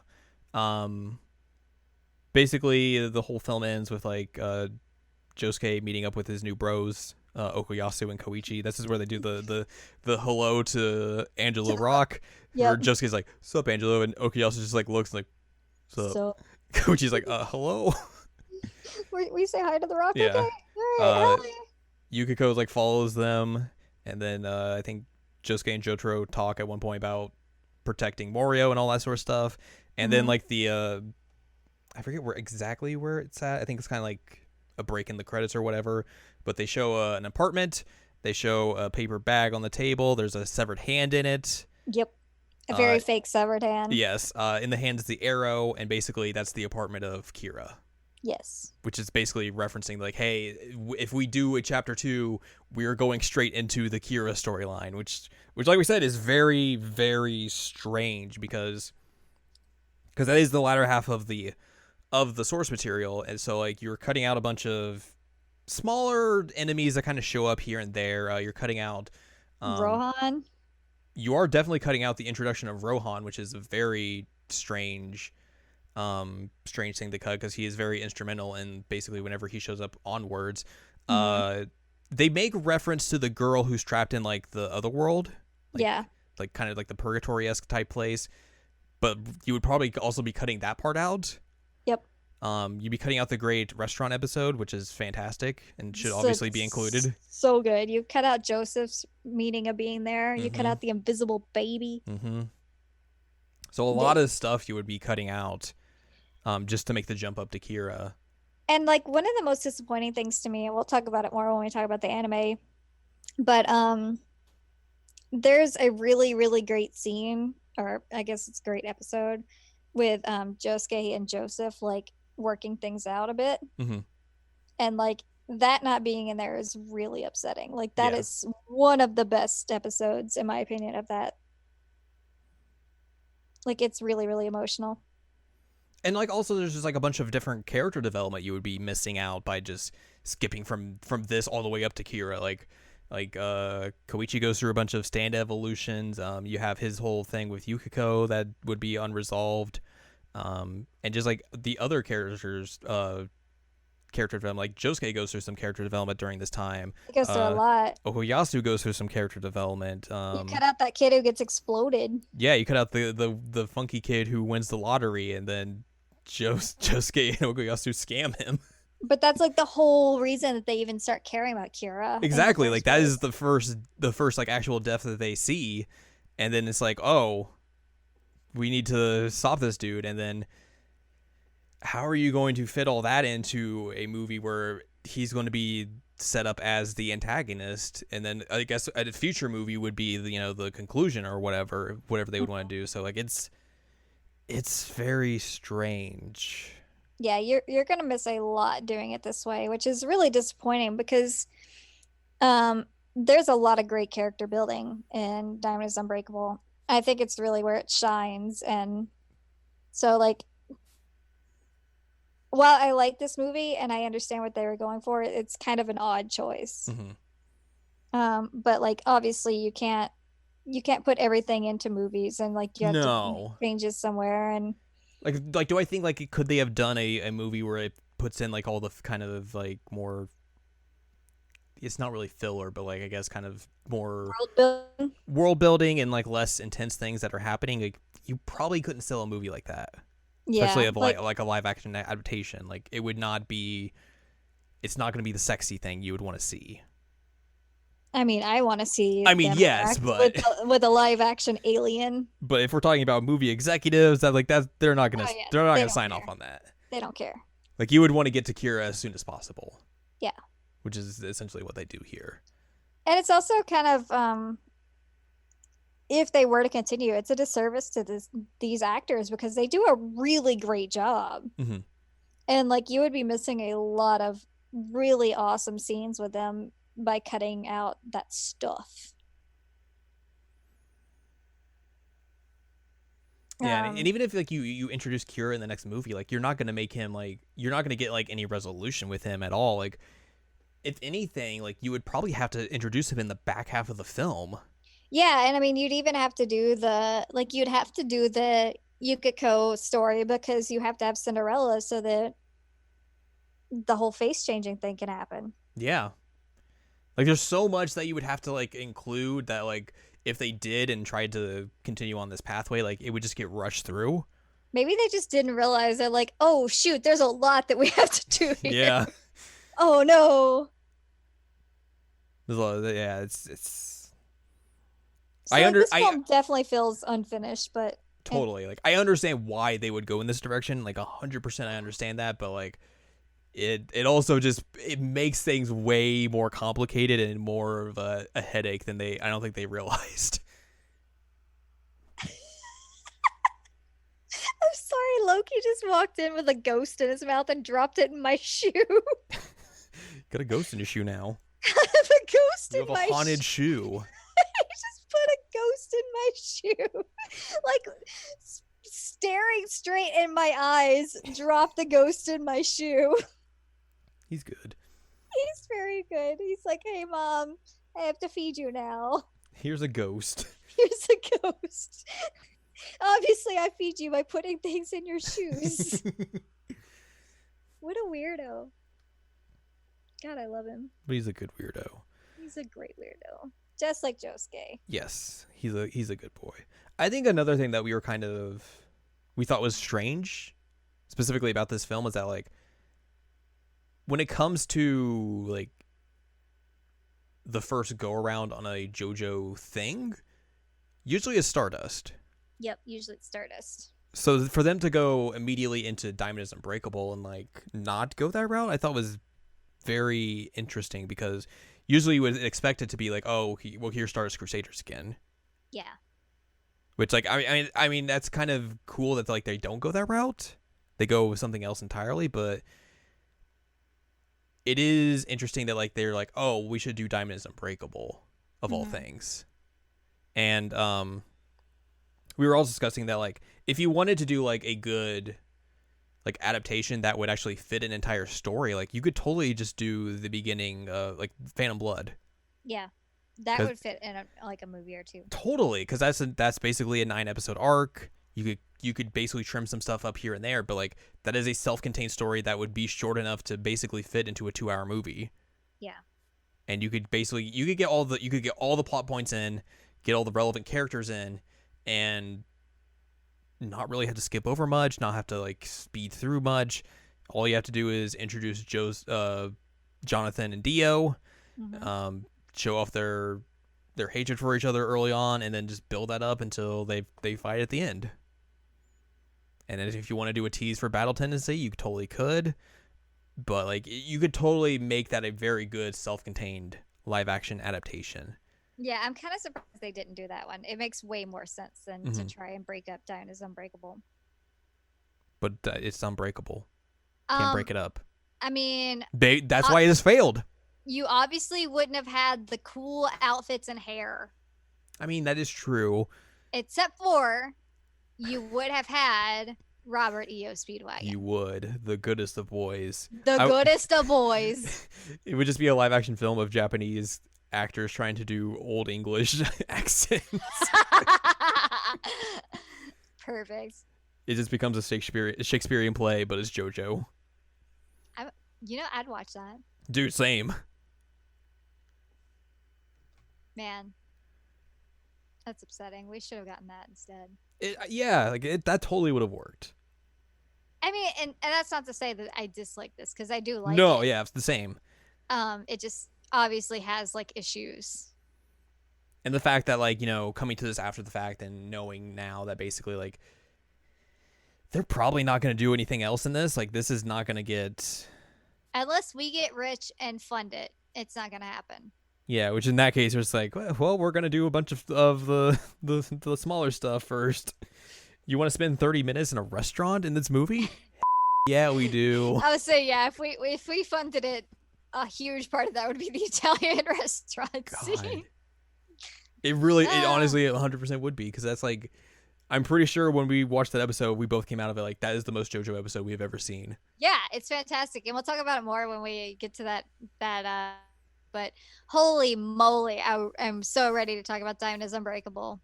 Basically, the whole film ends with like Josuke meeting up with his new bros, Okuyasu and Koichi. This is where they do the hello to Angelo Rock. Where Josuke's like, "Sup, Angelo," and Okuyasu just like looks like, "Sup." So Koichi's like, "Hello." We say hi to the Rock. Yeah. Okay. All right, Yukiko like follows them, and then I think Josuke and Jotaro talk at one point about protecting Morio and all that sort of stuff. And then like the I forget exactly where it's at. I think it's kind of like a break in the credits or whatever. But they show an apartment. They show a paper bag on the table. There's a severed hand in it. Yep. A very fake severed hand. Yes. In the hand is the arrow, and basically that's the apartment of Kira. Yes. Which is basically referencing like, hey, if we do a chapter 2, we're going straight into the Kira storyline, which like we said is very, very strange because that is the latter half of the source material, and so like you're cutting out a bunch of smaller enemies that kind of show up here and there. You're cutting out Rohan. You are definitely cutting out the introduction of Rohan, which is a very strange thing to cut because he is very instrumental in basically whenever he shows up onwards. They make reference to the girl who's trapped in like the other world, like kind of like the purgatory-esque type place, but you would probably also be cutting that part out. Yep. You'd be cutting out the great restaurant episode, which is fantastic and should obviously be included. So good. You cut out Joseph's meaning of being there. You cut out the invisible baby. So a lot of stuff you would be cutting out just to make the jump up to Kira. And like one of the most disappointing things to me, and we'll talk about it more when we talk about the anime, but there's a really, really great scene, or I guess it's a great episode, with Josuke and Joseph like working things out a bit. And like that not being in there is really upsetting. Like that is one of the best episodes, in my opinion, of that. Like it's really, really emotional. And like also there's just like a bunch of different character development you would be missing out by just skipping from this all the way up to Kira. Like Koichi goes through a bunch of stand evolutions. You have his whole thing with Yukiko that would be unresolved. And just like the other characters character development, like Josuke goes through some character development during this time. He goes through a lot. Okuyasu goes through some character development. You cut out that kid who gets exploded. Yeah, you cut out the funky kid who wins the lottery, and then Josuke and Okuyasu scam him. But that's like the whole reason that they even start caring about Kira. Exactly, like that is the first like actual death that they see, and then it's like, oh, we need to stop this dude, and then how are you going to fit all that into a movie where he's going to be set up as the antagonist, and then I guess a future movie would be the conclusion or whatever they would want to do. So like it's very strange. Yeah, you're gonna miss a lot doing it this way, which is really disappointing because there's a lot of great character building in Diamond Is Unbreakable. I think it's really where it shines, and so like while I like this movie and I understand what they were going for, it's kind of an odd choice. But like obviously you can't put everything into movies, and like you have to make changes somewhere. And like do I think like could they have done a movie where it puts in like all the kind of like more it's not really filler, but like I guess kind of more World building. world building and like less intense things that are happening, like you probably couldn't sell a movie like that, especially Yeah, of like a live action adaptation. Like it would not be. It's not going to be the sexy thing you would want to see. I mean, I want to see. I mean, them yes, interact but with a live action alien. but if we're talking about movie executives, that like that they're not gonna Oh, yeah. they're not They gonna don't sign care. off on that. They don't care. Like you would want to get to Kira as soon as possible. Yeah. Which is essentially what they do here. And it's also kind of if they were to continue, it's a disservice to these actors because they do a really great job. Mm-hmm. And like you would be missing a lot of really awesome scenes with them by cutting out that stuff. Yeah, and even if like you introduce Kira in the next movie, like you're not gonna make him like you're not gonna get like any resolution with him at all. Like if anything, like you would probably have to introduce him in the back half of the film. Yeah, and I mean you'd even have to do the Yukiko story because you have to have Cinderella so that the whole face changing thing can happen. Yeah. Like there's so much that you would have to like include that like if they did and tried to continue on this pathway, like it would just get rushed through. Maybe they just didn't realize that like, oh shoot, there's a lot that we have to do here. Yeah. Oh no. There's a lot of, yeah, it's So this film definitely feels unfinished, but totally like I understand why they would go in this direction. Like 100% I understand that, but like it also just it makes things way more complicated and more of a headache than I don't think they realized. I'm sorry, Loki just walked in with a ghost in his mouth and dropped it in my shoe. Got a ghost in your shoe now. I have a ghost You in have my a haunted shoe. He just put a ghost in my shoe. Like staring straight in my eyes, dropped the ghost in my shoe. He's good. He's very good. He's like, hey, Mom, I have to feed you now. Here's a ghost. Here's a ghost. Obviously, I feed you by putting things in your shoes. What a weirdo. God, I love him. But he's a good weirdo. He's a great weirdo. Just like Josuke. Yes, he's a good boy. I think another thing that we thought was strange, specifically about this film, is that like when it comes to like the first go around on a JoJo thing, usually it's Stardust. Yep, usually it's Stardust. So for them to go immediately into Diamond Is Unbreakable and like not go that route, I thought was very interesting because usually you would expect it to be like, oh, here's Stardust Crusaders again. Yeah. Which like I mean that's kind of cool that like they don't go that route. They go with something else entirely, but it is interesting that like they're like, oh, we should do Diamond Is Unbreakable of all things. And we were also discussing that like if you wanted to do like a good like adaptation that would actually fit an entire story, like you could totally just do the beginning like Phantom Blood. Yeah. That would fit in like a movie or two. Totally, because that's basically a 9-episode arc. You could basically trim some stuff up here and there, but like that is a self-contained story that would be short enough to basically fit into a 2-hour movie. Yeah. And you could get all the plot points in, get all the relevant characters in, and not really have to skip over much, not have to like speed through much. All you have to do is introduce Jonathan and Dio, show off their hatred for each other early on, and then just build that up until they fight at the end. And then if you want to do a tease for battle tendency, you totally could. But like you could totally make that a very good self-contained live action adaptation. Yeah, I'm kind of surprised they didn't do that one. It makes way more sense than to try and break up Diamond Is Unbreakable. But it's unbreakable. Can't break it up. I mean, that's why it has failed. You obviously wouldn't have had the cool outfits and hair. I mean, that is true. Except for you would have had Robert E.O. Speedwagon. You would. The goodest of boys. Goodest of boys. It would just be a live action film of Japanese actors trying to do old English accents. Perfect. It just becomes a Shakespearean play, but it's JoJo. I'd watch that. Dude, same. Man, that's upsetting. We should have gotten that instead. That totally would have worked. I mean, and that's not to say that I dislike this, because I do like No, it. yeah, it's the same. It just obviously has like issues. And the fact that, like, coming to this after the fact and knowing now that basically, like, they're probably not going to do anything else in this. Like, this is not going to get... Unless we get rich and fund it, it's not going to happen. Yeah, which in that case, it's like, well, we're going to do a bunch of the smaller stuff first. You want to spend 30 minutes in a restaurant in this movie? Yeah, we do. I would say, yeah, if we funded it, a huge part of that would be the Italian restaurant scene. It honestly 100% would be, because that's like, I'm pretty sure when we watched that episode, we both came out of it like, that is the most JoJo episode we've ever seen. Yeah, it's fantastic, and we'll talk about it more when we get to that. But holy moly, I'm so ready to talk about Diamond Is Unbreakable.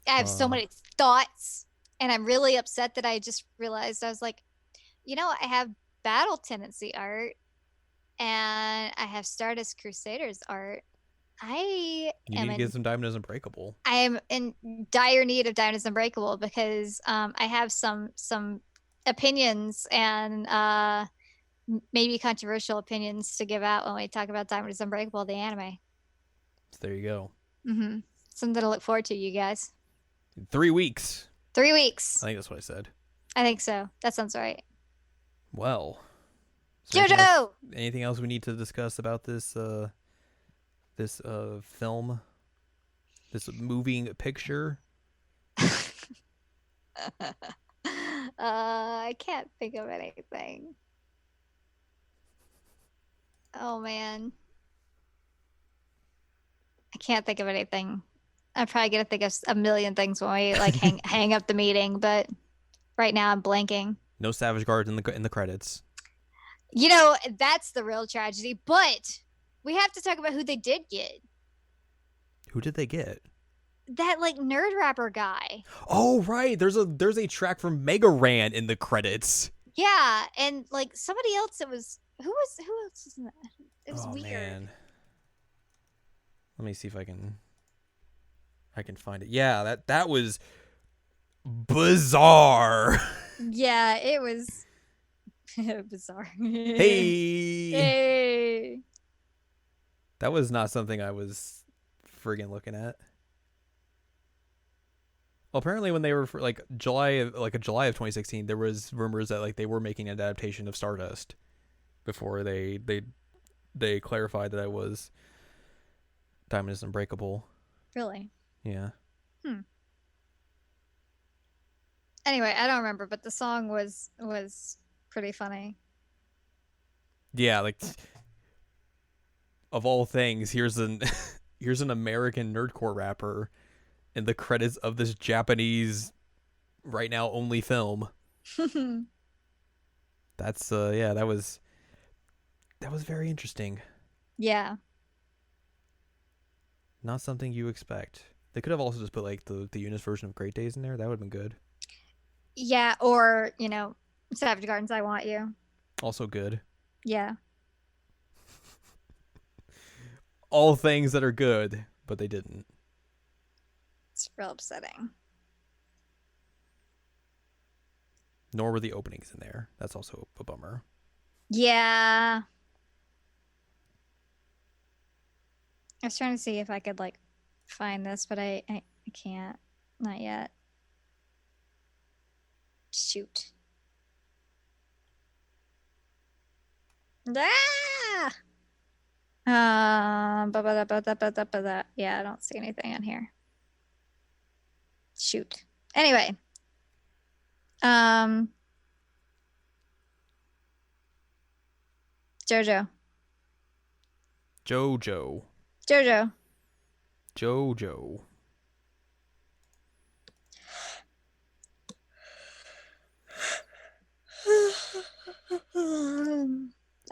I have so many thoughts, and I'm really upset that I just realized, I was like, I have Battle Tendency art, and I have Stardust Crusaders art. You need to get some Diamond Is Unbreakable. I am in dire need of Diamond Is Unbreakable, because I have some opinions and maybe controversial opinions to give out when we talk about Diamond Is Unbreakable, the anime. So there you go. Mm-hmm. Something to look forward to, you guys. 3 weeks. 3 weeks. I think that's what I said. I think so. That sounds right. Well, JoJo. Anything else we need to discuss about this film, this moving picture? I can't think of anything. Oh man, I can't think of anything. I'm probably gonna think of a million things when we like hang up the meeting, but right now I'm blanking. No Savage Guards in the credits. That's the real tragedy. But we have to talk about who they did get. Who did they get? That like nerd rapper guy. Oh right, there's a track from Mega Ran in the credits. Yeah, and like somebody else. It was who else was in that? It was weird. Man. Let me see if I can find it. Yeah, that was bizarre. Yeah, it was bizarre. Hey. That was not something I was friggin' looking at. Well, apparently when they were like July of 2016, there was rumors that like they were making an adaptation of Stardust before they clarified that it was Diamond Is Unbreakable. Really? Yeah. Anyway, I don't remember, but the song was pretty funny. Yeah, like of all things, here's an American nerdcore rapper in the credits of this Japanese right now only film. That's that was very interesting. Yeah. Not something you expect. They could have also just put like the Eunice version of Great Days in there. That would have been good. Yeah, or Savage Gardens, I Want You. Also good. Yeah. All things that are good, but they didn't. It's real upsetting. Nor were the openings in there. That's also a bummer. Yeah. I was trying to see if I could like find this, but I can't. Not yet. Shoot. Ah! Yeah, I don't see anything on here. Shoot. Anyway. JoJo. JoJo. JoJo. JoJo.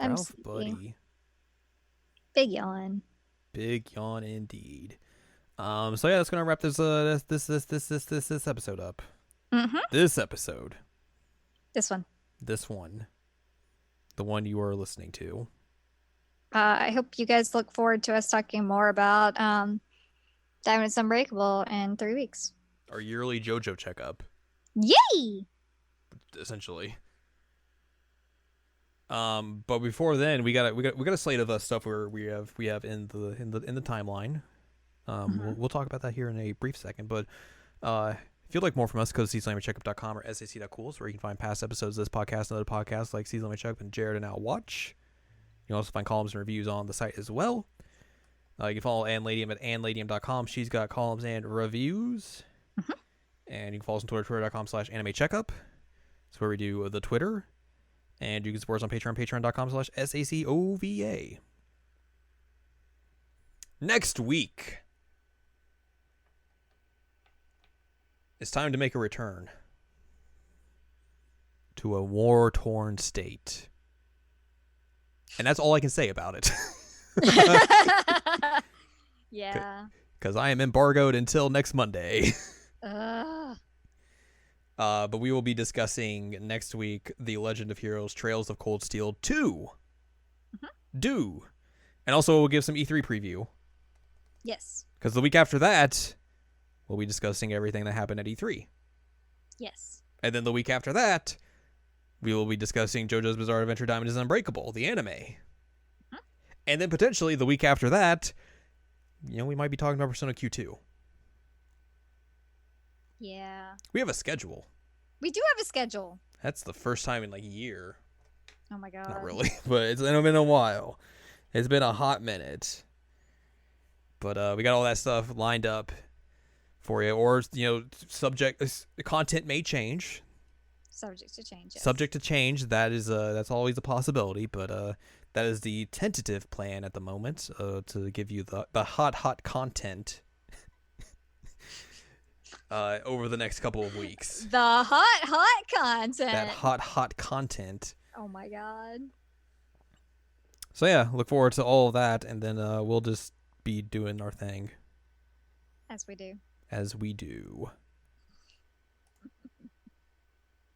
I'm Ralph, buddy. Big yawn. Big yawn indeed. So yeah, that's gonna wrap this episode up. Mm-hmm. This episode. This one. The one you are listening to. I hope you guys look forward to us talking more about Diamond Is Unbreakable in 3 weeks. Our yearly JoJo checkup, Yay! essentially. But before then, we got a slate of stuff where we have in the timeline. We'll talk about that here in a brief second. But if you'd like more from us, go to seasonlimitcheckup.com or sac.cool, where you can find past episodes of this podcast and other podcasts like Season Limit Checkup and Jared and Now Watch. You can also find columns and reviews on the site as well. You can follow Anne Ladyem at AnneLadyem.com. She's got columns and reviews. And you can follow us on Twitter, twitter.com/animecheckup. That's where we do the Twitter. And you can support us on Patreon, patreon.com/SACOVA. Next week, it's time to make a return to a war-torn state. And that's all I can say about it. Yeah. Because I am embargoed until next Monday. But we will be discussing next week The Legend of Heroes Trails of Cold Steel 2. And also we'll give some E3 preview. Yes. Because the week after that, we'll be discussing everything that happened at E3. Yes. And then the week after that, we will be discussing JoJo's Bizarre Adventure Diamond Is Unbreakable, the anime. And then potentially the week after that, we might be talking about Persona Q2. Yeah. We have a schedule. We do have a schedule. That's the first time in like a year. Oh my god. Not really, but it's been a while. It's been a hot minute. But we got all that stuff lined up for you. Or, content may change. Subject to change. Yes. Subject to change. That is that's always a possibility, but that is the tentative plan at the moment, to give you the hot content over the next couple of weeks. The hot content. That hot content. Oh my god. So yeah, look forward to all of that, and then we'll just be doing our thing. As we do. As we do.